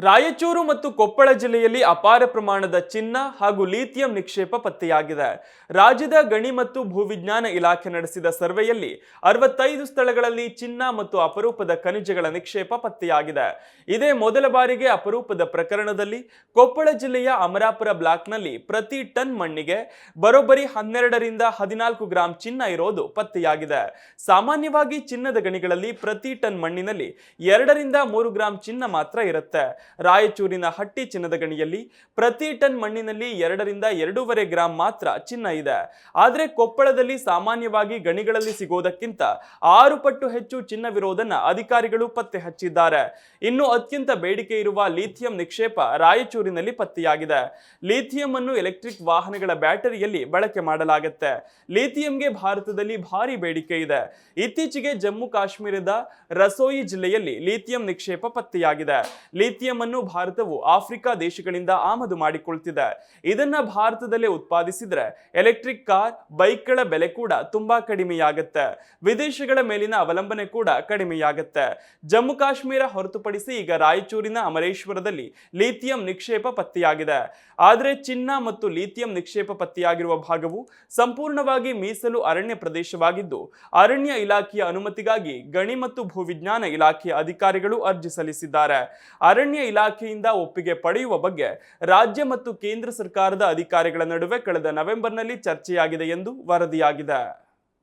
ರಾಯಚೂರು ಮತ್ತು ಕೊಪ್ಪಳ ಜಿಲ್ಲೆಯಲ್ಲಿ ಅಪಾರ ಪ್ರಮಾಣದ ಚಿನ್ನ ಹಾಗೂ ಲಿಥಿಯಂ ನಿಕ್ಷೇಪ ಪತ್ತೆಯಾಗಿದೆ. ರಾಜ್ಯದ ಗಣಿ ಮತ್ತು ಭೂವಿಜ್ಞಾನ ಇಲಾಖೆ ನಡೆಸಿದ ಸರ್ವೆಯಲ್ಲಿ 65 ಸ್ಥಳಗಳಲ್ಲಿ ಚಿನ್ನ ಮತ್ತು ಅಪರೂಪದ ಖನಿಜಗಳ ನಿಕ್ಷೇಪ ಪತ್ತೆಯಾಗಿದೆ. ಇದೇ ಮೊದಲ ಬಾರಿಗೆ ಅಪರೂಪದ ಪ್ರಕರಣದಲ್ಲಿ ಕೊಪ್ಪಳ ಜಿಲ್ಲೆಯ ಅಮರಾಪುರ ಬ್ಲಾಕ್ನಲ್ಲಿ ಪ್ರತಿ ಟನ್ ಮಣ್ಣಿಗೆ ಬರೋಬ್ಬರಿ 12 ರಿಂದ 14 ಗ್ರಾಂ ಚಿನ್ನ ಇರೋದು ಪತ್ತೆಯಾಗಿದೆ. ಸಾಮಾನ್ಯವಾಗಿ ಚಿನ್ನದ ಗಣಿಗಳಲ್ಲಿ ಪ್ರತಿ ಟನ್ ಮಣ್ಣಿನಲ್ಲಿ 2 ರಿಂದ 3 ಗ್ರಾಂ ಚಿನ್ನ ಮಾತ್ರ ಇರುತ್ತೆ. ರಾಯಚೂರಿನ ಹಟ್ಟಿ ಚಿನ್ನದ ಗಣಿಯಲ್ಲಿ ಪ್ರತಿ ಟನ್ ಮಣ್ಣಿನಲ್ಲಿ 2 ರಿಂದ 2.5 ಗ್ರಾಂ ಮಾತ್ರ ಚಿನ್ನ ಇದೆ. ಆದರೆ ಕೊಪ್ಪಳದಲ್ಲಿ ಸಾಮಾನ್ಯವಾಗಿ ಗಣಿಗಳಲ್ಲಿ ಸಿಗೋದಕ್ಕಿಂತ 6 ಪಟ್ಟು ಹೆಚ್ಚು ಚಿನ್ನವಿರೋದನ್ನ ಅಧಿಕಾರಿಗಳು ಪತ್ತೆ ಹಚ್ಚಿದ್ದಾರೆ. ಇನ್ನು ಅತ್ಯಂತ ಬೇಡಿಕೆ ಇರುವ ಲಿಥಿಯಂ ನಿಕ್ಷೇಪ ರಾಯಚೂರಿನಲ್ಲಿ ಪತ್ತೆಯಾಗಿದೆ. ಲಿಥಿಯಂ ಅನ್ನು ಎಲೆಕ್ಟ್ರಿಕ್ ವಾಹನಗಳ ಬ್ಯಾಟರಿಯಲ್ಲಿ ಬಳಕೆ ಮಾಡಲಾಗುತ್ತೆ. ಲಿಥಿಯಂಗೆ ಭಾರತದಲ್ಲಿ ಭಾರಿ ಬೇಡಿಕೆ ಇದೆ. ಇತ್ತೀಚೆಗೆ ಜಮ್ಮು ಕಾಶ್ಮೀರದ ರಸೋಯಿ ಜಿಲ್ಲೆಯಲ್ಲಿ ಲಿಥಿಯಂ ನಿಕ್ಷೇಪ ಪತ್ತೆಯಾಗಿದೆ. ಲಿಥಿಯಂ ಅನ್ನು ಭಾರತವು ಆಫ್ರಿಕಾ ದೇಶಗಳಿಂದ ಆಮದು ಮಾಡಿಕೊಳ್ತಿದೆ. ಇದನ್ನ ಭಾರತದಲ್ಲೇ ಉತ್ಪಾದಿಸಿದ್ರೆ ಎಲೆಕ್ಟ್ರಿಕ್ ಕಾರ್, ಬೈಕ್ಗಳ ಬೆಲೆ ಕೂಡ ತುಂಬಾ ಕಡಿಮೆಯಾಗುತ್ತೆ. ವಿದೇಶಗಳ ಮೇಲಿನ ಅವಲಂಬನೆ ಕೂಡ ಕಡಿಮೆಯಾಗುತ್ತೆ. ಜಮ್ಮು ಕಾಶ್ಮೀರ ಹೊರತುಪಡಿಸಿ ಈಗ ರಾಯಚೂರಿನ ಅಮರೇಶ್ವರದಲ್ಲಿ ಲಿಥಿಯಂ ನಿಕ್ಷೇಪ ಪತ್ತೆಯಾಗಿದೆ. ಆದರೆ ಚಿನ್ನ ಮತ್ತು ಲಿಥಿಯಂ ನಿಕ್ಷೇಪ ಪತ್ತೆಯಾಗಿರುವ ಭಾಗವು ಸಂಪೂರ್ಣವಾಗಿ ಮೀಸಲು ಅರಣ್ಯ ಪ್ರದೇಶವಾಗಿದ್ದು, ಅರಣ್ಯ ಇಲಾಖೆಯ ಅನುಮತಿಗಾಗಿ ಗಣಿ ಮತ್ತು ಭೂವಿಜ್ಞಾನ ಇಲಾಖೆಯ ಅಧಿಕಾರಿಗಳು ಅರ್ಜಿ ಸಲ್ಲಿಸಿದ್ದಾರೆ. ಅರಣ್ಯ ಇಲಾಖೆಯಿಂದ ಒಪ್ಪಿಗೆ ಪಡೆಯುವ ಬಗ್ಗೆ ರಾಜ್ಯ ಮತ್ತು ಕೇಂದ್ರ ಸರ್ಕಾರದ ಅಧಿಕಾರಿಗಳ ನಡುವೆ ಕಳೆದ ನವೆಂಬರ್ನಲ್ಲಿ ಚರ್ಚೆಯಾಗಿದೆ ಎಂದು ವರದಿಯಾಗಿದೆ.